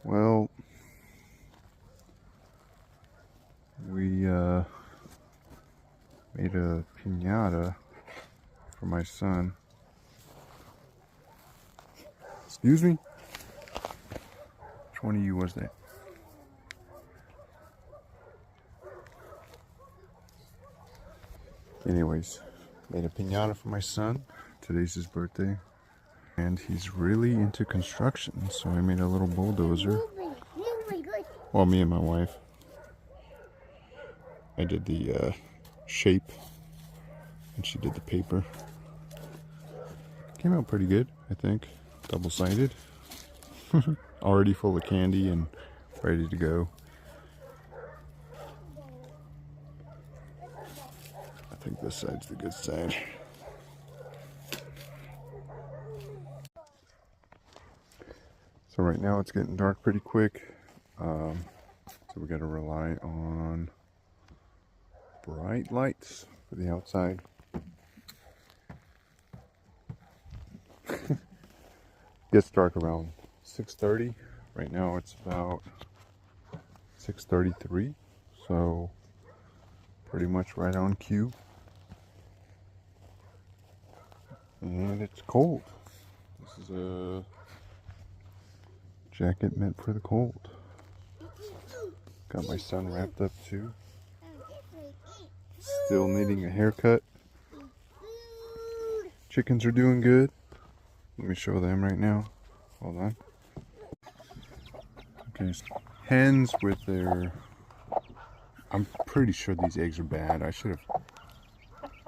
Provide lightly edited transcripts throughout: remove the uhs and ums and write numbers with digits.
Well, we made a piñata for my son. Excuse me? Which one of you was that? Anyways, made a piñata for my son. Today's his birthday. And he's really into construction, so I made a little bulldozer. Well, me and my wife. I did the shape, and she did the paper. Came out pretty good, I think. Double-sided. Already full of candy and ready to go. I think this side's the good side. So right now it's getting dark pretty quick. So we gotta rely on bright lights for the outside. Gets dark around 6:30. Right now it's about 6:33, so pretty much right on cue. And it's cold. This is a jacket meant for the cold. Got my son wrapped up too. Still needing a haircut. Chickens are doing good. Let me show them right now. Hold on. Okay, so hens with their... I'm pretty sure these eggs are bad. I should have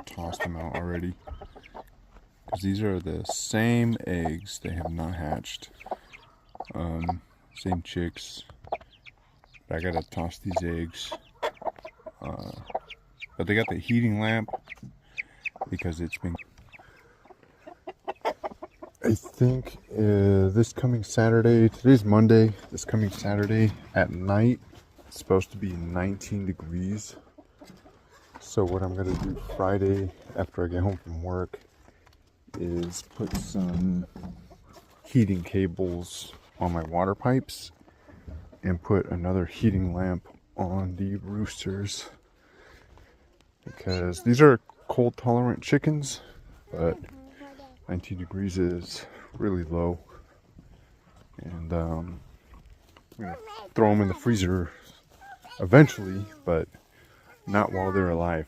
tossed them out already. Because these are the same eggs. They have not hatched. Same chicks. But I gotta toss these eggs. But they got the heating lamp because it's been... I think this coming Saturday, today's Monday, this coming Saturday at night, it's supposed to be 19 degrees. So what I'm gonna do Friday after I get home from work is put some heating cables on my water pipes and put another heating lamp on the roosters, because these are cold tolerant chickens, but 19 degrees is really low. And I'm gonna throw them in the freezer eventually, but not while they're alive.